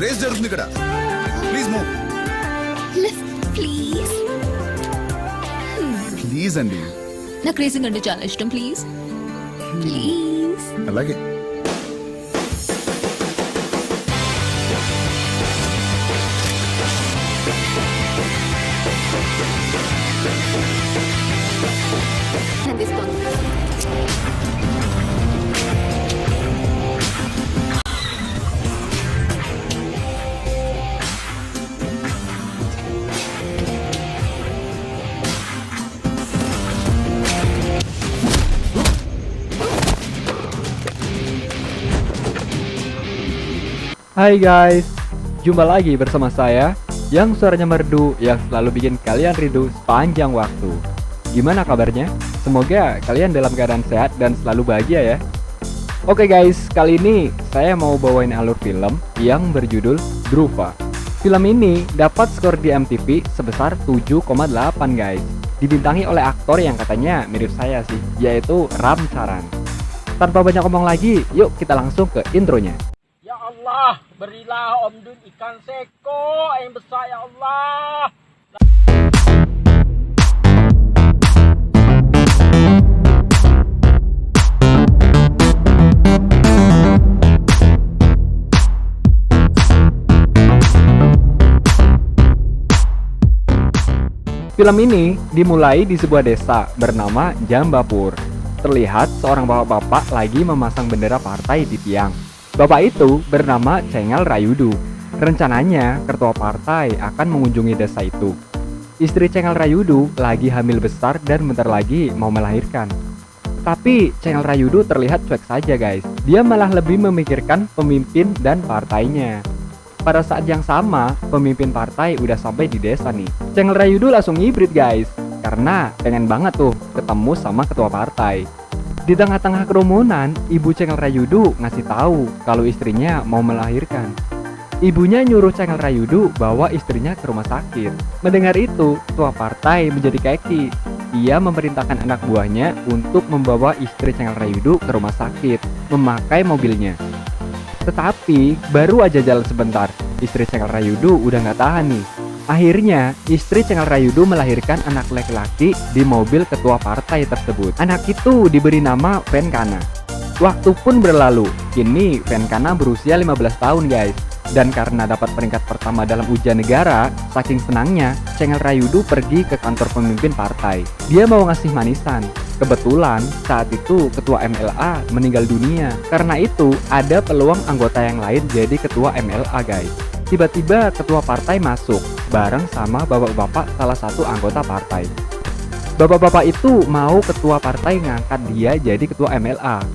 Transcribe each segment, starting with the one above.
రేస్ జరుగుతుంది ఇక్కడ. Please move. Please please అండి. నాకు రేసింగ్ అంటే చాలా ఇష్టం. Please please. అలాగే. Hai guys, jumpa lagi bersama saya yang suaranya merdu yang selalu bikin kalian rindu sepanjang waktu. Gimana kabarnya? Semoga kalian dalam keadaan sehat dan selalu bahagia ya. Oke guys, kali ini saya mau bawain alur film yang berjudul Druva. Film ini dapat skor di MTV sebesar 7,8 guys. Dibintangi oleh aktor yang katanya mirip saya sih, yaitu Ram Charan. Tanpa banyak ngomong lagi, yuk kita langsung ke intronya. Ya Allah, berilah Om Dun ikan seko yang besar ya Allah. Film ini dimulai di sebuah desa bernama Jambapur. Terlihat seorang bapak-bapak lagi memasang bendera partai di tiang. Bapak itu bernama Cengel Rayudu. Rencananya ketua partai akan mengunjungi desa itu. Istri Cengel Rayudu lagi hamil besar dan bentar lagi mau melahirkan. Tapi Cengel Rayudu terlihat cuek saja guys. Dia malah lebih memikirkan pemimpin dan partainya. Pada saat yang sama, pemimpin partai udah sampai di desa nih. Cengel Rayudu langsung ngibrit guys, karena pengen banget tuh ketemu sama ketua partai. Di tengah-tengah kerumunan, ibu Cengel Rayudu ngasih tahu kalau istrinya mau melahirkan. Ibunya nyuruh Cengel Rayudu bawa istrinya ke rumah sakit. Mendengar itu, ketua partai menjadi keki. Ia memerintahkan anak buahnya untuk membawa istri Cengel Rayudu ke rumah sakit, memakai mobilnya. Tetapi, baru aja jalan sebentar, istri Cengel Rayudu udah nggak tahan nih. Akhirnya, istri Cengel Rayudu melahirkan anak laki-laki di mobil ketua partai tersebut. Anak itu diberi nama Venkana. Waktu pun berlalu, kini Venkana berusia 15 tahun guys. Dan karena dapat peringkat pertama dalam ujian negara, saking senangnya, Cengel Rayudu pergi ke kantor pemimpin partai. Dia mau ngasih manisan. Kebetulan, saat itu ketua MLA meninggal dunia. Karena itu, ada peluang anggota yang lain jadi ketua MLA guys. Tiba-tiba ketua partai masuk bareng sama bapak-bapak salah satu anggota partai. Bapak-bapak itu mau ketua partai ngangkat dia jadi ketua MLA.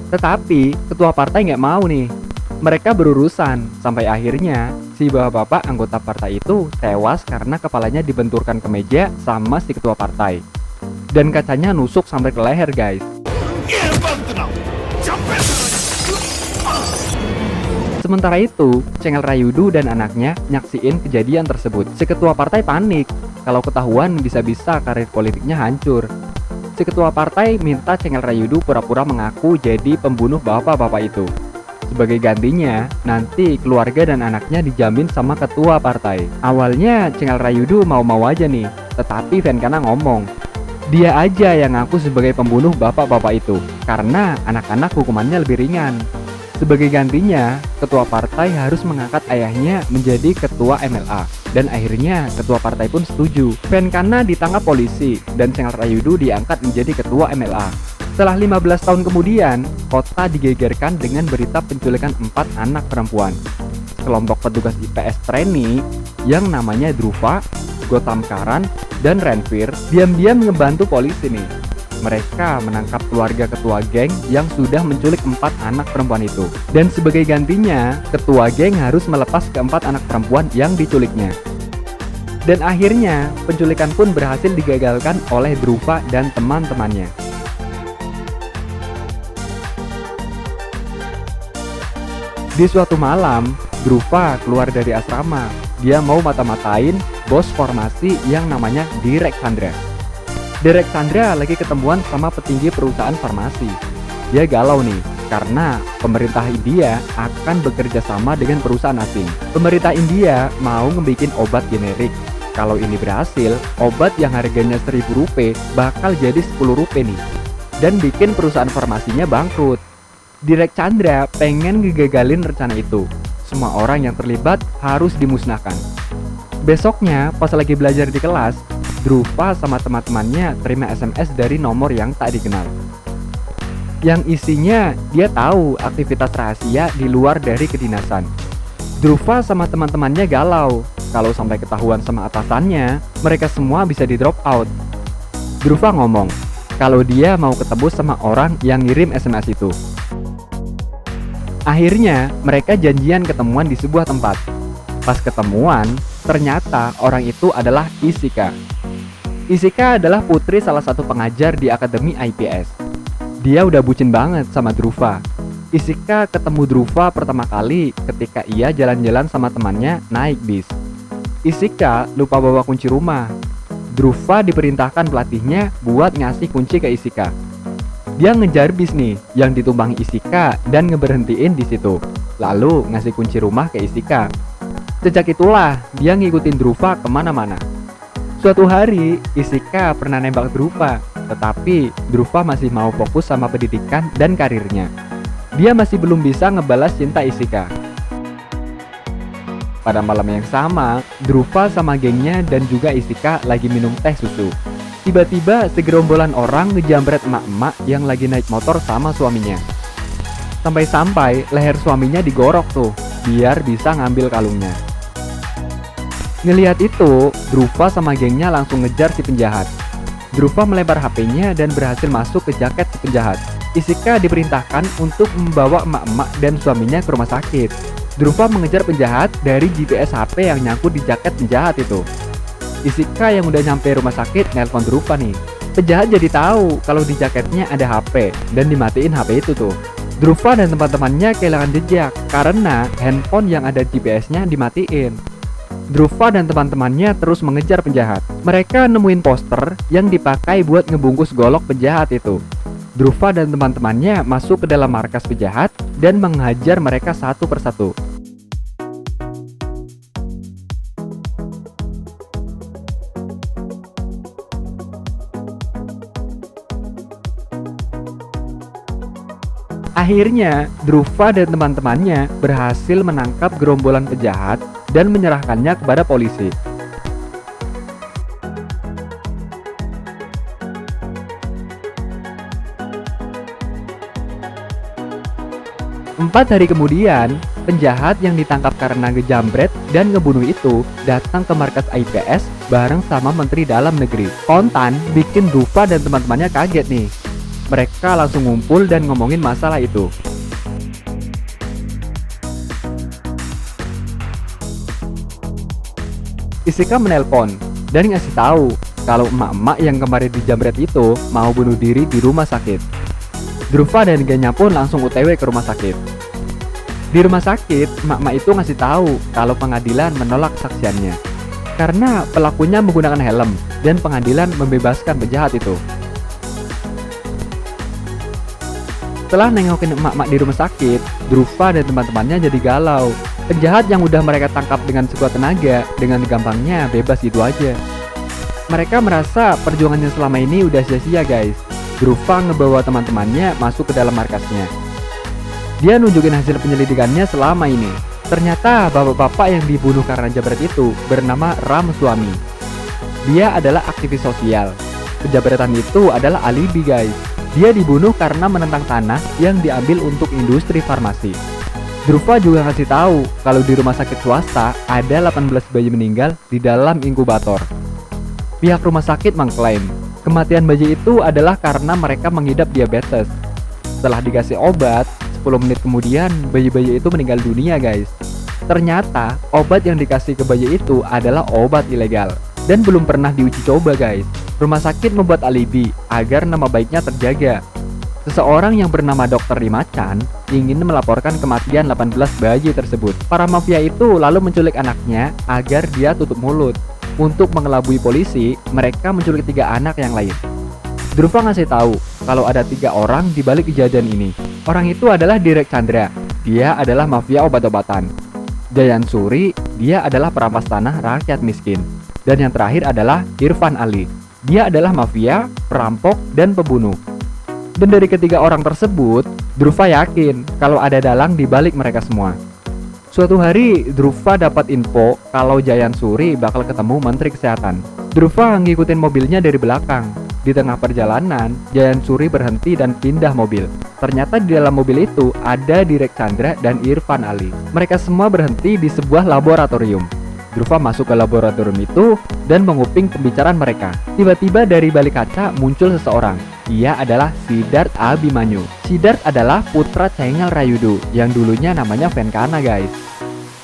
Tetapi ketua partai nggak mau nih. Mereka berurusan sampai akhirnya si bapak-bapak anggota partai itu tewas karena kepalanya dibenturkan ke meja sama si ketua partai. Dan kacanya nusuk sampai ke leher guys. Sementara itu, Cengel Rayudu dan anaknya nyaksiin kejadian tersebut. Si ketua partai panik. Kalau ketahuan bisa-bisa karir politiknya hancur. Si ketua partai minta Cengel Rayudu pura-pura mengaku jadi pembunuh bapak-bapak itu. Sebagai gantinya, nanti keluarga dan anaknya dijamin sama ketua partai. Awalnya Cengel Rayudu mau-mau aja nih, tetapi Venkana ngomong, dia aja yang ngaku sebagai pembunuh bapak-bapak itu, karena anak-anak hukumannya lebih ringan. Sebagai gantinya, ketua partai harus mengangkat ayahnya menjadi ketua MLA. Dan akhirnya ketua partai pun setuju. Venkana ditangkap polisi dan Cengel Rayudu diangkat menjadi ketua MLA. Setelah 15 tahun kemudian, kota digegerkan dengan berita penculikan 4 anak perempuan. Kelompok petugas IPS trainee yang namanya Druva, Gotham Karan, dan Renvir diam-diam ngebantu polisi nih. Mereka menangkap keluarga ketua geng yang sudah menculik 4 anak perempuan itu. Dan sebagai gantinya, ketua geng harus melepas keempat anak perempuan yang diculiknya. Dan akhirnya, penculikan pun berhasil digagalkan oleh Druva dan teman-temannya. Di suatu malam, Druva keluar dari asrama. Dia mau mata-matain bos formasi yang namanya Direk Chandra. Direk Chandra lagi ketemuan sama petinggi perusahaan farmasi. Dia galau nih, karena pemerintah India akan bekerja sama dengan perusahaan asing. Pemerintah India mau ngebikin obat generik. Kalau ini berhasil, obat yang harganya 1.000 rupiah bakal jadi 10 rupiah nih. Dan bikin perusahaan farmasinya bangkrut. Direk Chandra pengen ngegagalin rencana itu. Semua orang yang terlibat harus dimusnahkan. Besoknya, pas lagi belajar di kelas, Dhruva sama teman-temannya terima SMS dari nomor yang tak dikenal. Yang isinya dia tahu aktivitas rahasia di luar dari kedinasan. Dhruva sama teman-temannya galau. Kalau sampai ketahuan sama atasannya, mereka semua bisa di drop out. Dhruva ngomong kalau dia mau ketemu sama orang yang ngirim SMS itu. Akhirnya, mereka janjian ketemuan di sebuah tempat. Pas ketemuan, ternyata orang itu adalah Ishika. Ishika adalah putri salah satu pengajar di Akademi IPS. Dia udah bucin banget sama Dhruva. Ishika ketemu Dhruva pertama kali ketika ia jalan-jalan sama temannya naik bis. Ishika lupa bawa kunci rumah. Dhruva diperintahkan pelatihnya buat ngasih kunci ke Ishika. Dia ngejar bis nih yang ditumpangi Ishika dan ngeberhentiin di situ. Lalu ngasih kunci rumah ke Ishika. Sejak itulah dia ngikutin Dhruva kemana-mana. Suatu hari, Ishika pernah nembak Dhruva, tetapi Dhruva masih mau fokus sama pendidikan dan karirnya. Dia masih belum bisa ngebalas cinta Ishika. Pada malam yang sama, Dhruva sama gengnya dan juga Ishika lagi minum teh susu. Tiba-tiba segerombolan orang ngejambret emak-emak yang lagi naik motor sama suaminya. Sampai-sampai leher suaminya digorok tuh, biar bisa ngambil kalungnya. Ngelihat itu, Dhruva sama gengnya langsung ngejar si penjahat. Dhruva melempar HP-nya dan berhasil masuk ke jaket si penjahat. Ishika diperintahkan untuk membawa emak-emak dan suaminya ke rumah sakit. Dhruva mengejar penjahat dari GPS HP yang nyangkut di jaket penjahat itu. Ishika yang udah nyampe rumah sakit nelpon Dhruva nih. Penjahat jadi tahu kalau di jaketnya ada HP dan dimatiin HP itu tuh. Dhruva dan teman-temannya kehilangan jejak karena handphone yang ada GPS-nya dimatiin. Dhruva dan teman-temannya terus mengejar penjahat. Mereka nemuin poster yang dipakai buat ngebungkus golok penjahat itu. Dhruva dan teman-temannya masuk ke dalam markas penjahat dan menghajar mereka satu persatu. Akhirnya, Dhruva dan teman-temannya berhasil menangkap gerombolan penjahat dan menyerahkannya kepada polisi. Empat hari kemudian, penjahat yang ditangkap karena ngejambret dan ngebunuh itu datang ke markas IPS bareng sama Menteri Dalam Negeri. Kontan bikin Dhruva dan teman-temannya kaget nih. Mereka langsung ngumpul dan ngomongin masalah itu. Ishika menelpon dan ngasih tahu kalau emak-emak yang kemarin dijambret itu mau bunuh diri di rumah sakit. Dhruva dan gengnya pun langsung OTW ke rumah sakit. Di rumah sakit, emak-emak itu ngasih tahu kalau pengadilan menolak kesaksiannya karena pelakunya menggunakan helm dan pengadilan membebaskan penjahat itu. Setelah nengokin emak-emak di rumah sakit, Dhruva dan teman-temannya jadi galau. Penjahat yang udah mereka tangkap dengan sekuat tenaga, dengan gampangnya bebas gitu aja. Mereka merasa perjuangannya selama ini udah sia-sia guys. Dhruva ngebawa teman-temannya masuk ke dalam markasnya. Dia nunjukin hasil penyelidikannya selama ini. Ternyata bapak-bapak yang dibunuh karena jambret itu bernama Ram Swami. Dia adalah aktivis sosial. Penjambretan itu adalah alibi guys. Dia dibunuh karena menentang tanah yang diambil untuk industri farmasi. Dhruva juga ngasih tahu kalau di rumah sakit swasta ada 18 bayi meninggal di dalam inkubator. Pihak rumah sakit mengklaim kematian bayi itu adalah karena mereka mengidap diabetes. Setelah dikasih obat, 10 menit kemudian bayi-bayi itu meninggal dunia guys. Ternyata obat yang dikasih ke bayi itu adalah obat ilegal dan belum pernah diuji coba guys. Rumah sakit membuat alibi agar nama baiknya terjaga. Seseorang yang bernama Dr. Rimachan ingin melaporkan kematian 18 bayi tersebut. Para mafia itu lalu menculik anaknya agar dia tutup mulut. Untuk mengelabui polisi, mereka menculik 3 anak yang lain. Dhruva ngasih tahu kalau ada 3 orang di balik kejadian ini. Orang itu adalah Direk Chandra, dia adalah mafia obat-obatan. Jayan Suri, dia adalah perampas tanah rakyat miskin. Dan yang terakhir adalah Irfan Ali, dia adalah mafia, perampok, dan pembunuh. Dan dari ketiga orang tersebut, Dhruva yakin kalau ada dalang di balik mereka semua. Suatu hari, Dhruva dapat info kalau Jayan Suri bakal ketemu Menteri Kesehatan. Dhruva ngikutin mobilnya dari belakang. Di tengah perjalanan, Jayan Suri berhenti dan pindah mobil. Ternyata di dalam mobil itu ada Direk Chandra dan Irfan Ali. Mereka semua berhenti di sebuah laboratorium. Dhruva masuk ke laboratorium itu dan menguping pembicaraan mereka. Tiba-tiba dari balik kaca muncul seseorang. Dia adalah Siddharth Abhimanyu. Siddharth adalah putra Cengal Rayudu yang dulunya namanya Venkana, guys.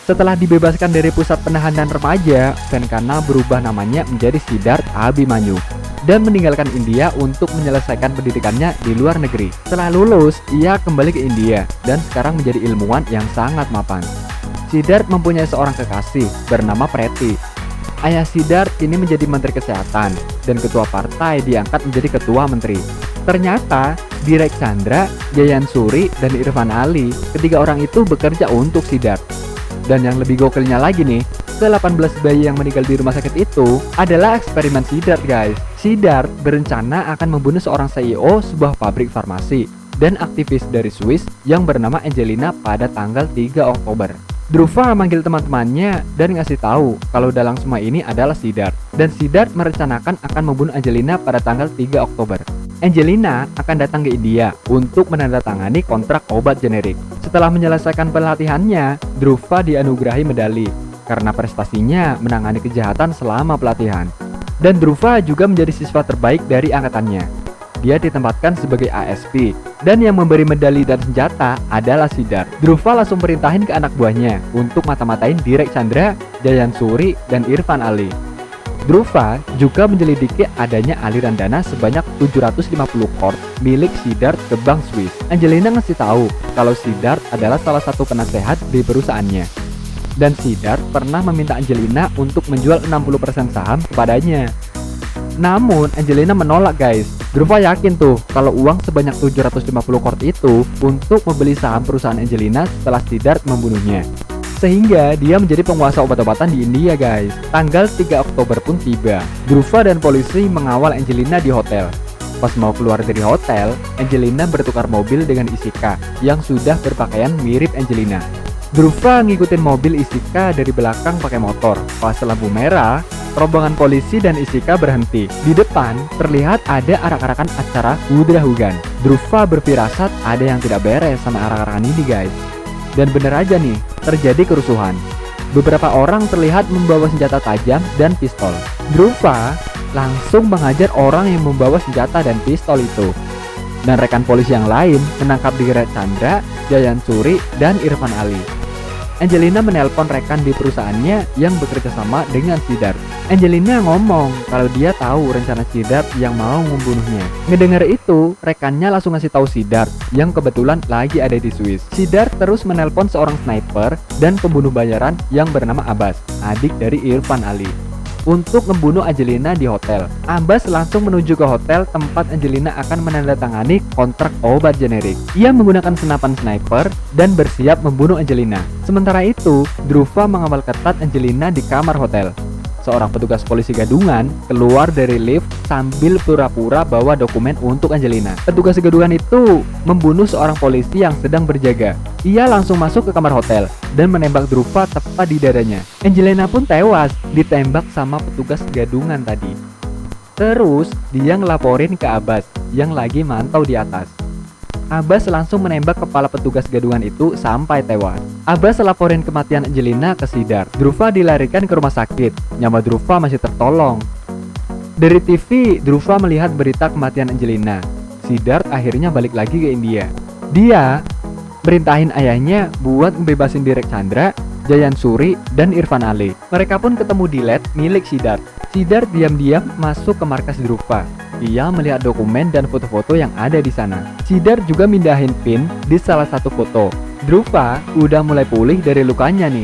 Setelah dibebaskan dari pusat penahanan remaja, Venkana berubah namanya menjadi Siddharth Abhimanyu dan meninggalkan India untuk menyelesaikan pendidikannya di luar negeri. Setelah lulus, ia kembali ke India dan sekarang menjadi ilmuwan yang sangat mapan. Siddharth mempunyai seorang kekasih bernama Preti. Ayah Siddharth kini menjadi Menteri Kesehatan dan ketua partai diangkat menjadi ketua menteri. Ternyata Direk Chandra, Jayan Suri, dan Irfan Ali, ketiga orang itu bekerja untuk Siddharth. Dan yang lebih gokilnya lagi nih, ke-18 bayi yang meninggal di rumah sakit itu adalah eksperimen Siddharth, guys. Siddharth berencana akan membunuh seorang CEO sebuah pabrik farmasi dan aktivis dari Swiss yang bernama Angelina pada tanggal 3 Oktober. Dhruva manggil teman-temannya dan ngasih tahu kalau dalang semua ini adalah Siddharth. Dan Siddharth merencanakan akan membunuh Angelina pada tanggal 3 Oktober. Angelina akan datang ke India untuk menandatangani kontrak obat generik. Setelah menyelesaikan pelatihannya, Dhruva dianugerahi medali karena prestasinya menangani kejahatan selama pelatihan. Dan Dhruva juga menjadi siswa terbaik dari angkatannya. Dia ditempatkan sebagai ASP, dan yang memberi medali dan senjata adalah Siddharth. Dhruva langsung perintahin ke anak buahnya untuk mata-matain Direk Chandra, Jayan Suri, dan Irfan Ali. Dhruva juga menyelidiki adanya aliran dana sebanyak 750 crore milik Siddharth ke bank Swiss. Angelina ngasih tahu kalau Siddharth adalah salah satu penasehat di perusahaannya. Dan Siddharth pernah meminta Angelina untuk menjual 60% saham kepadanya. Namun Angelina menolak, guys. Dhruva yakin tuh kalau uang sebanyak 750 crore itu untuk membeli saham perusahaan Angelina setelah Siddharth membunuhnya. Sehingga dia menjadi penguasa obat-obatan di India, guys. Tanggal 3 Oktober pun tiba. Dhruva dan polisi mengawal Angelina di hotel. Pas mau keluar dari hotel, Angelina bertukar mobil dengan Ishika yang sudah berpakaian mirip Angelina. Dhruva ngikutin mobil Ishika dari belakang pakai motor. Pas lampu merah, rombongan polisi dan Ishika berhenti. Di depan terlihat ada arak-arakan acara Kudra Hugan. Dhruva berfirasat ada yang tidak beres sama arak-arakan ini, guys. Dan bener aja nih, terjadi kerusuhan. Beberapa orang terlihat membawa senjata tajam dan pistol. Dhruva langsung mengajar orang yang membawa senjata dan pistol itu. Dan rekan polisi yang lain menangkap Direk Chandra, Jayan Suri, dan Irfan Ali. Angelina menelpon rekan di perusahaannya yang bekerja sama dengan Siddharth. Angelina ngomong kalau dia tahu rencana Siddharth yang mau membunuhnya. Ngedengar itu, rekannya langsung ngasih tahu Siddharth yang kebetulan lagi ada di Swiss. Siddharth terus menelpon seorang sniper dan pembunuh bayaran yang bernama Abbas, adik dari Irfan Ali, untuk membunuh Angelina di hotel. Abbas langsung menuju ke hotel tempat Angelina akan menandatangani kontrak obat generik. Ia menggunakan senapan sniper dan bersiap membunuh Angelina. Sementara itu, Dhruva mengawal ketat Angelina di kamar hotel. Seorang petugas polisi gadungan keluar dari lift sambil pura-pura bawa dokumen untuk Angelina. Petugas gadungan itu membunuh seorang polisi yang sedang berjaga. Ia langsung masuk ke kamar hotel dan menembak Dhruva tepat di dadanya. Angelina pun tewas ditembak sama petugas gadungan tadi. Terus dia ngelaporin ke Abbas yang lagi mantau di atas. Abbas langsung menembak kepala petugas gadungan itu sampai tewas. Abbas laporin kematian Angelina ke Siddharth. Dhruva dilarikan ke rumah sakit. Nyawa Dhruva masih tertolong. Dari TV, Dhruva melihat berita kematian Angelina. Siddharth akhirnya balik lagi ke India. Dia merintahin ayahnya buat membebasin Direk Chandra, Jayan Suri, dan Irfan Ali. Mereka pun ketemu di lab milik Siddharth. Siddharth diam-diam masuk ke markas Dhruva. Ia melihat dokumen dan foto-foto yang ada di sana. Siddharth juga mindahin pin di salah satu foto. Dhruva udah mulai pulih dari lukanya nih.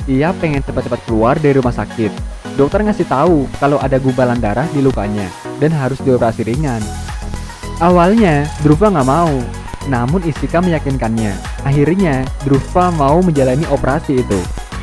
Ia pengen cepat-cepat keluar dari rumah sakit. Dokter ngasih tahu kalau ada gumpalan darah di lukanya dan harus dioperasi ringan. Awalnya Dhruva nggak mau. namun Ishika meyakinkannya. Akhirnya, Dhruva mau menjalani operasi itu.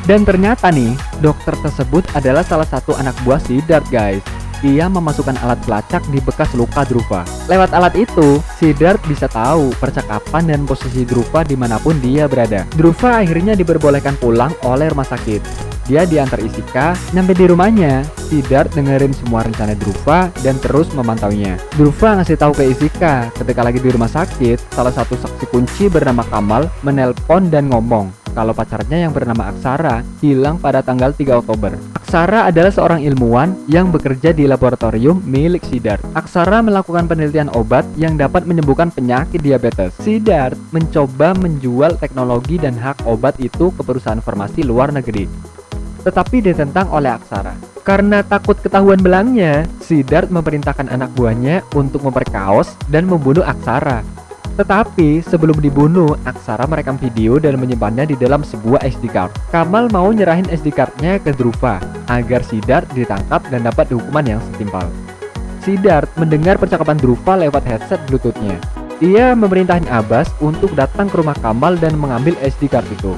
Dan ternyata nih, dokter tersebut adalah salah satu anak buah Siddharth guys. Ia memasukkan alat pelacak di bekas luka Dhruva. Lewat alat itu, Siddharth bisa tahu percakapan dan posisi Dhruva dimanapun dia berada. Dhruva akhirnya diperbolehkan pulang oleh rumah sakit. Dia diantar Ishika, nyampe di rumahnya. Siddharth dengerin semua rencana Dhruva dan terus memantaunya. Dhruva ngasih tahu ke Ishika ketika lagi di rumah sakit, salah satu saksi kunci bernama Kamal menelpon dan ngomong kalau pacarnya yang bernama Aksara hilang pada tanggal 3 Oktober. Aksara adalah seorang ilmuwan yang bekerja di laboratorium milik Siddharth. Aksara melakukan penelitian obat yang dapat menyembuhkan penyakit diabetes. Siddharth mencoba menjual teknologi dan hak obat itu ke perusahaan farmasi luar negeri, tetapi ditentang oleh Aksara. Karena takut ketahuan belangnya, Siddharth memerintahkan anak buahnya untuk memperkaos dan membunuh Aksara. Tetapi sebelum dibunuh, Aksara merekam video dan menyimpannya di dalam sebuah SD card. Kamal mau nyerahin SD cardnya ke Dhruva agar Siddharth ditangkap dan dapat hukuman yang setimpal. Siddharth mendengar percakapan Dhruva lewat headset Bluetooth-nya. Ia memerintahkan Abbas untuk datang ke rumah Kamal dan mengambil SD card itu.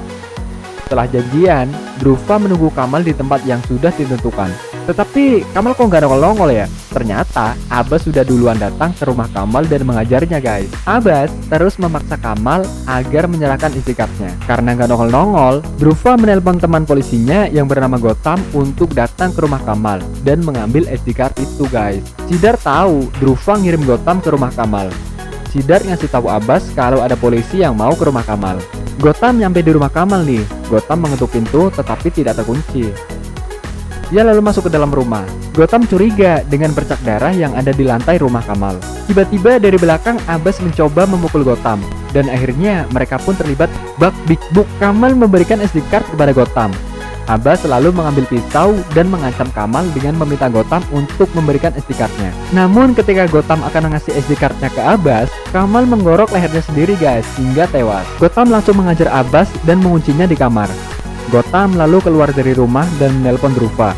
Setelah janjian, Dhruva menunggu Kamal di tempat yang sudah ditentukan. Tetapi Kamal kok nggak nongol-nongol ya? Ternyata Abbas sudah duluan datang ke rumah Kamal dan mengajarnya guys. Abbas terus memaksa Kamal agar menyerahkan SD card-nya. Karena nggak nongol-nongol, Dhruva menelpon teman polisinya yang bernama Gotham untuk datang ke rumah Kamal dan mengambil SD card itu guys. Siddharth tahu Dhruva ngirim Gotham ke rumah Kamal. Siddharth ngasih tahu Abbas kalau ada polisi yang mau ke rumah Kamal. Gotham nyampe di rumah Kamal nih. Gotham mengetuk pintu tetapi tidak terkunci. Dia lalu masuk ke dalam rumah. Gotham curiga dengan bercak darah yang ada di lantai rumah Kamal. Tiba-tiba dari belakang Abbas mencoba memukul Gotham. Dan akhirnya mereka pun terlibat bug big book. Kamal memberikan SD card kepada Gotham. Abbas selalu mengambil pisau dan mengancam Kamal dengan meminta Gotham untuk memberikan SD card-nya. Namun ketika Gotham akan mengasih SD card-nya ke Abbas, Kamal menggorok lehernya sendiri guys, hingga tewas. Gotham langsung mengajar Abbas dan menguncinya di kamar. Gotham lalu keluar dari rumah dan menelpon Dhruva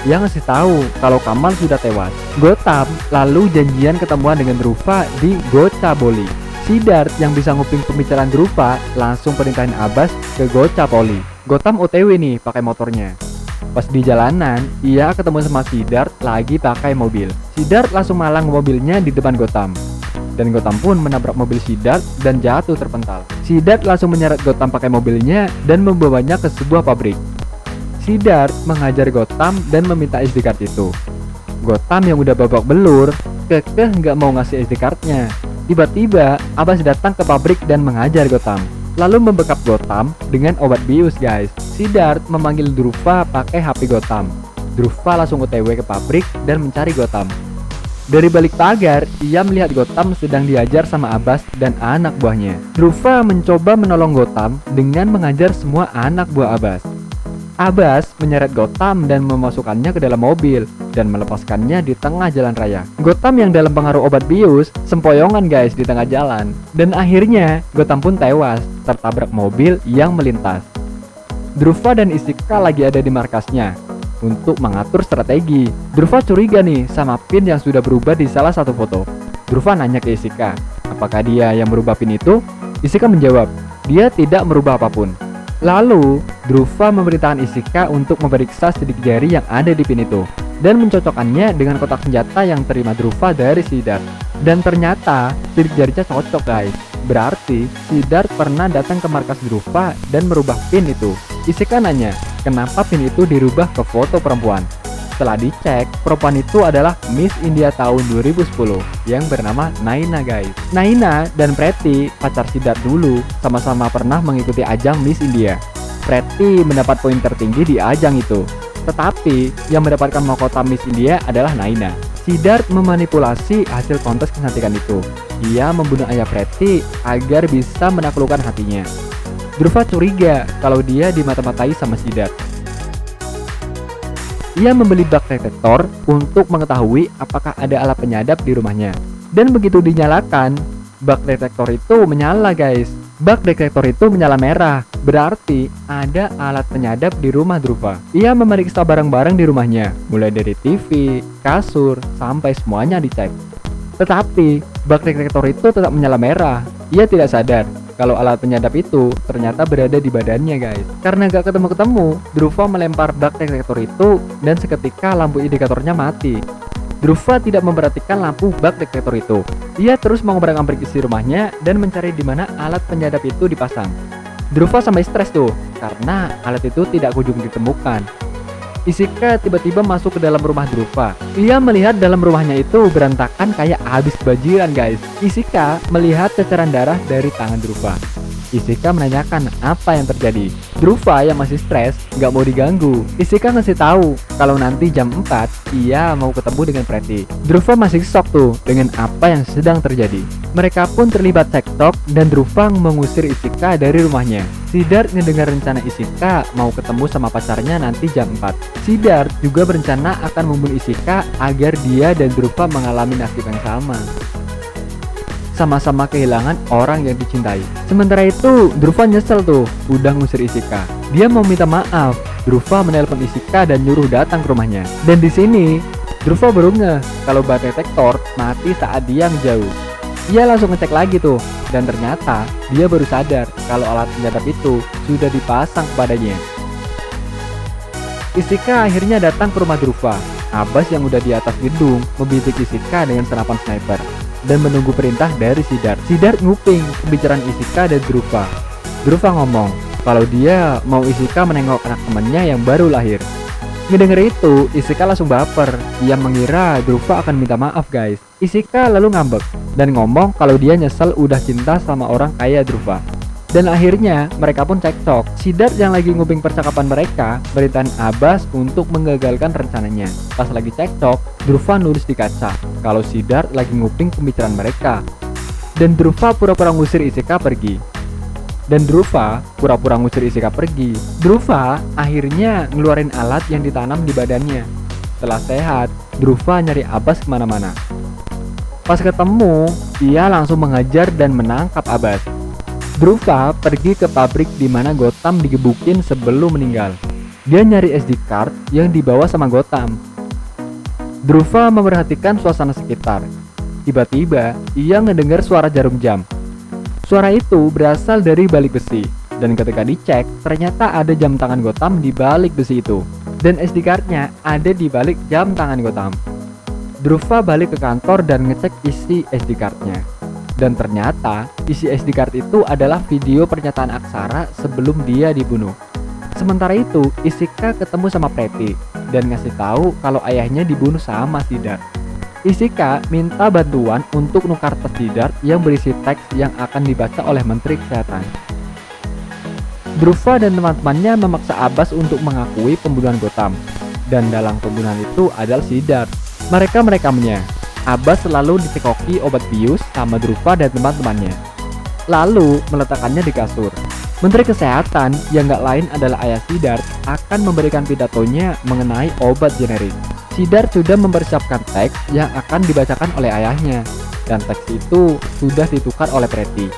yang ngasih tahu kalau Kamal sudah tewas. Gotham lalu janjian ketemuan dengan Dhruva di Gochaboli. Siddharth yang bisa nguping pembicaraan Dhruva langsung perintahin Abbas ke Gochaboli. Gotham OTW nih pakai motornya. Pas di jalanan, ia ketemu sama Siddharth lagi pakai mobil. Siddharth langsung malang mobilnya di depan Gotham. Dan Gotham pun menabrak mobil Siddharth dan jatuh terpental. Siddharth langsung menyeret Gotham pakai mobilnya dan membawanya ke sebuah pabrik. Siddharth menghajar Gotham dan meminta SD card itu. Gotham yang udah babak belur, kekeh nggak mau ngasih SD cardnya. Tiba-tiba, Abbas datang ke pabrik dan menghajar Gotham. Lalu membekap Gotham dengan obat bius guys. Siddharth memanggil Dhruva pakai HP Gotham. Dhruva langsung OTW ke pabrik dan mencari Gotham. Dari balik pagar, ia melihat Gotham sedang diajar sama Abbas dan anak buahnya. Dhruva mencoba menolong Gotham dengan mengajar semua anak buah Abbas. Abbas menyeret Gotham dan memasukkannya ke dalam mobil dan melepaskannya di tengah jalan raya. Gotham yang dalam pengaruh obat bius sempoyongan guys di tengah jalan. Dan akhirnya Gotham pun tewas tertabrak mobil yang melintas. Dhruva dan Ishika lagi ada di markasnya untuk mengatur strategi. Dhruva curiga nih sama pin yang sudah berubah di salah satu foto. Dhruva nanya ke Ishika, apakah dia yang merubah pin itu? Ishika menjawab, dia tidak merubah apapun. Lalu, Dhruva memerintahkan Ishika untuk memeriksa sidik jari yang ada di pin itu dan mencocokkannya dengan kotak senjata yang terima Dhruva dari Siddharth. Dan ternyata sidik jarinya cocok guys. Berarti Siddharth pernah datang ke markas Dhruva dan merubah pin itu. Ishika nanya, kenapa pin itu dirubah ke foto perempuan? Setelah dicek, perempuan itu adalah Miss India tahun 2010 yang bernama Naina guys. Naina dan Preti, pacar Siddharth dulu, sama-sama pernah mengikuti ajang Miss India. Preti mendapat poin tertinggi di ajang itu. Tetapi yang mendapatkan mahkota Miss India adalah Naina. Siddharth memanipulasi hasil kontes kecantikan itu. Ia membunuh ayah Preti agar bisa menaklukkan hatinya. Dhruva curiga kalau dia dimata-matai sama Siddharth. Ia membeli bug detektor untuk mengetahui apakah ada alat penyadap di rumahnya. Dan begitu dinyalakan, bug detektor itu menyala guys. Bug detektor itu menyala merah, berarti ada alat penyadap di rumah Dhruva. Ia memeriksa barang-barang di rumahnya, mulai dari TV, kasur, sampai semuanya dicek. Tetapi bak detektor itu tetap menyala merah. Ia tidak sadar kalau alat penyadap itu ternyata berada di badannya guys. Karena gak ketemu-ketemu, Druva melempar bak detektor itu dan seketika lampu indikatornya mati. Druva tidak memperhatikan lampu bak detektor itu. Ia terus mengobrak-abrik isi rumahnya dan mencari di mana alat penyadap itu dipasang. Druva sampai stres tuh karena alat itu tidak kunjung ditemukan. Isika tiba-tiba masuk ke dalam rumah Druva. Ia melihat dalam rumahnya itu berantakan kayak habis kebanjiran guys. Isika melihat ceceran darah dari tangan Druva. Isika menanyakan apa yang terjadi. Druva yang masih stres gak mau diganggu. Isika ngasih tahu kalau nanti jam 4 ia mau ketemu dengan Pretty. Druva masih shock tuh dengan apa yang sedang terjadi. Mereka pun terlibat cekcok dan Druva mengusir Isika dari rumahnya. Siddharth mendengar rencana Isika mau ketemu sama pacarnya nanti jam 4. Siddharth juga berencana akan membunuh Isika agar dia dan Druva mengalami nasib yang sama. Sama-sama kehilangan orang yang dicintai. Sementara itu, Druva nyesel tuh udah ngusir Isika. Dia mau minta maaf. Druva menelpon Isika dan nyuruh datang ke rumahnya. Dan di sini, Druva baru ngeh kalau bak detektor mati saat dia ngejauh. Ia langsung ngecek lagi tuh, dan ternyata dia baru sadar kalau alat penyadap itu sudah dipasang kepadanya. Isika akhirnya datang ke rumah Druva. Abbas yang udah di atas gedung membidik Isika dengan senapan sniper dan menunggu perintah dari Siddharth. Siddharth nguping pembicaraan Isika dan Druva. Druva ngomong kalau dia mau Isika menengok anak temannya yang baru lahir. Ngedenger itu, Isika langsung baper. Ia mengira Druva akan minta maaf guys. Isika lalu ngambek dan ngomong kalau dia nyesel udah cinta sama orang kayak Druva. Dan akhirnya mereka pun cekcok. Siddharth yang lagi nguping percakapan mereka beritain Abbas untuk menggagalkan rencananya. Pas lagi cekcok, Druva nulis di kaca kalau Siddharth lagi nguping pembicaraan mereka. Dan Druva pura-pura ngusir Isika pergi. Druva akhirnya ngeluarin alat yang ditanam di badannya. Setelah sehat, Druva nyari Abbas kemana-mana. Pas ketemu, ia langsung mengajar dan menangkap Abbas. Druva pergi ke pabrik di mana Gotham digebukin sebelum meninggal. Dia nyari SD card yang dibawa sama Gotham. Druva memperhatikan suasana sekitar. Tiba-tiba, ia ngedengar suara jarum jam. Suara itu berasal dari balik besi. Dan ketika dicek, ternyata ada jam tangan Gotham di balik besi itu. Dan SD card-nya ada di balik jam tangan Gotham. Druva balik ke kantor dan ngecek isi SD card-nya. Dan ternyata isi SD card itu adalah video pernyataan Aksara sebelum dia dibunuh. Sementara itu, Isika ketemu sama Pretty dan ngasih tahu kalau ayahnya dibunuh sama Siddharth. Isika minta bantuan untuk nukar tas Siddharth yang berisi teks yang akan dibaca oleh Menteri Kesehatan. Druva dan teman-temannya memaksa Abbas untuk mengakui pembunuhan Gotham. Dan dalam pembunuhan itu adalah Siddharth. Mereka merekamnya. Abbas selalu dicekoki obat bius sama Druva dan teman-temannya. Lalu meletakkannya di kasur. Menteri Kesehatan yang gak lain adalah ayah Siddharth akan memberikan pidatonya mengenai obat generik. Siddharth sudah mempersiapkan teks yang akan dibacakan oleh ayahnya. Dan teks itu sudah ditukar oleh Pretty.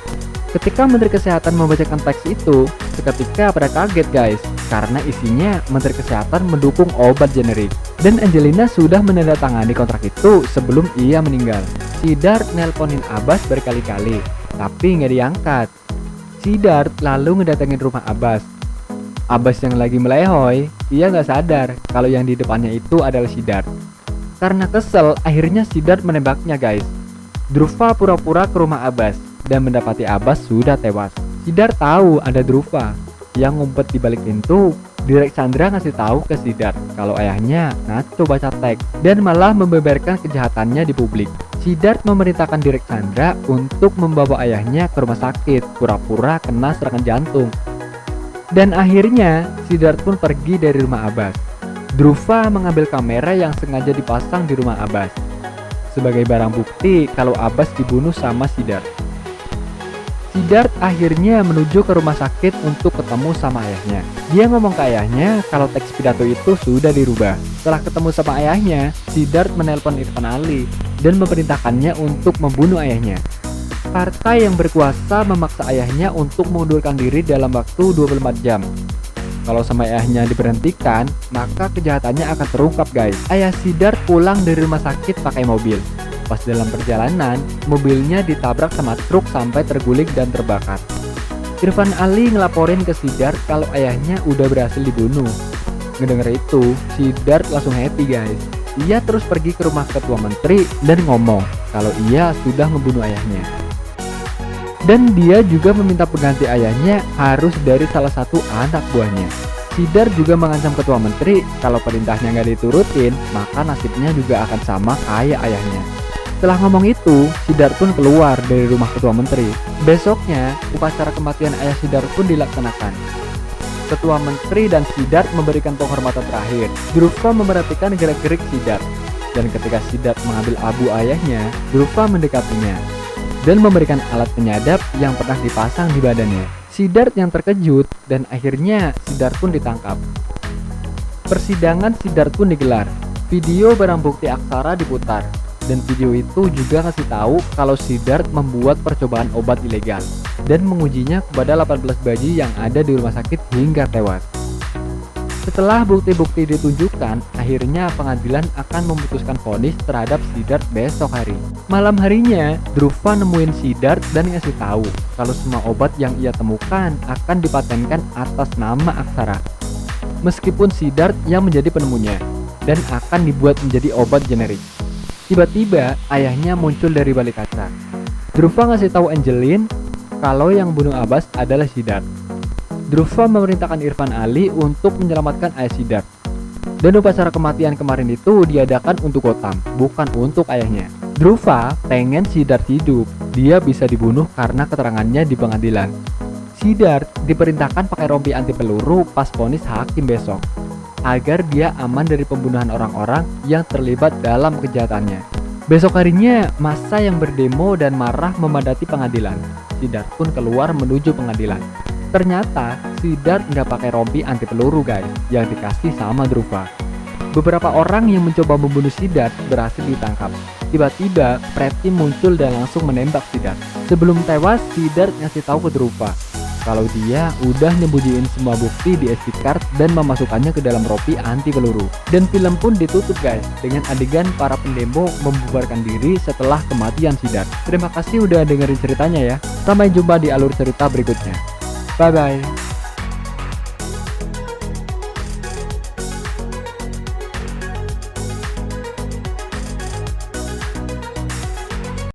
Ketika Menteri Kesehatan membacakan teks itu, seketika pada kaget guys, karena isinya Menteri Kesehatan mendukung obat generik. Dan Angelina sudah menandatangani kontrak itu sebelum ia meninggal. Siddharth nelponin Abbas berkali-kali, tapi nggak diangkat. Siddharth lalu ngedatengin rumah Abbas. Abbas yang lagi melehoi, ia nggak sadar kalau yang di depannya itu adalah Siddharth. Karena kesel, akhirnya Siddharth menembaknya guys. Druva pura-pura ke rumah Abbas dan mendapati Abbas sudah tewas. Siddharth tahu ada Druva yang ngumpet di balik pintu. Direk Chandra ngasih tahu ke Siddharth kalau ayahnya ngaco baca teks dan malah membeberkan kejahatannya di publik. Siddharth memerintahkan Direk Chandra untuk membawa ayahnya ke rumah sakit pura-pura kena serangan jantung. Dan akhirnya Siddharth pun pergi dari rumah Abbas. Druva mengambil kamera yang sengaja dipasang di rumah Abbas sebagai barang bukti kalau Abbas dibunuh sama Siddharth. Siddharth akhirnya menuju ke rumah sakit untuk ketemu sama ayahnya. Dia ngomong ke ayahnya kalau teks pidato itu sudah dirubah. Setelah ketemu sama ayahnya, Siddharth menelpon Irfan Ali dan memerintahkannya untuk membunuh ayahnya. Partai yang berkuasa memaksa ayahnya untuk mengundurkan diri dalam waktu 24 jam. Kalau sama ayahnya diberhentikan, maka kejahatannya akan terungkap guys. Ayah Siddharth pulang dari rumah sakit pakai mobil. Pas dalam perjalanan, mobilnya ditabrak sama truk sampai terguling dan terbakar. Irfan Ali ngelaporin ke Siddharth kalau ayahnya udah berhasil dibunuh. Ngedenger itu, Siddharth langsung happy guys. Ia terus pergi ke rumah ketua menteri dan ngomong kalau ia sudah membunuh ayahnya. Dan dia juga meminta pengganti ayahnya harus dari salah satu anak buahnya. Siddharth juga mengancam ketua menteri kalau perintahnya nggak diturutin, maka nasibnya juga akan sama kayak ayahnya. Setelah ngomong itu, Siddharth pun keluar dari rumah ketua menteri. Besoknya, upacara kematian ayah Siddharth pun dilaksanakan. Ketua menteri dan Siddharth memberikan penghormatan terakhir. Dhruva memperhatikan gerak-gerik Siddharth. Dan ketika Siddharth mengambil abu ayahnya, Dhruva mendekatinya dan memberikan alat penyadap yang pernah dipasang di badannya. Siddharth yang terkejut dan akhirnya Siddharth pun ditangkap. Persidangan Siddharth pun digelar. Video barang bukti aksara diputar. Dan video itu juga ngasih tahu kalau Siddharth membuat percobaan obat ilegal dan mengujinya kepada 18 bayi yang ada di rumah sakit hingga tewas. Setelah bukti-bukti ditunjukkan, akhirnya pengadilan akan memutuskan vonis terhadap Siddharth besok hari. Malam harinya, Dhruva nemuin Siddharth dan ngasih tahu kalau semua obat yang ia temukan akan dipatenkan atas nama Aksara. Meskipun Siddharth yang menjadi penemunya dan akan dibuat menjadi obat generik. Tiba-tiba ayahnya muncul dari balik kaca. Dhruva ngasih tahu Angeline kalau yang bunuh Abbas adalah Siddharth. Dhruva memerintahkan Irfan Ali untuk menyelamatkan ayah Siddharth. Dan upacara kematian kemarin itu diadakan untuk Gautam, bukan untuk ayahnya. Dhruva pengen Siddharth hidup. Dia bisa dibunuh karena keterangannya di pengadilan. Siddharth diperintahkan pakai rompi anti peluru pas vonis hakim besok, agar dia aman dari pembunuhan orang-orang yang terlibat dalam kejahatannya. Besok harinya, massa yang berdemo dan marah memadati pengadilan. Siddharth pun keluar menuju pengadilan. Ternyata, Siddharth nggak pakai rompi anti peluru guys, yang dikasih sama Dhruva. Beberapa orang yang mencoba membunuh Siddharth berhasil ditangkap. Tiba-tiba, Preti muncul dan langsung menembak Siddharth. Sebelum tewas, Siddharth ngasih tahu ke Dhruva kalau dia udah nyembunyiin semua bukti di SD card dan memasukkannya ke dalam rompi anti peluru. Dan film pun ditutup guys dengan adegan para pendemo membubarkan diri setelah kematian Siddharth. Terima kasih udah dengerin ceritanya ya. Sampai jumpa di alur cerita berikutnya. Bye bye.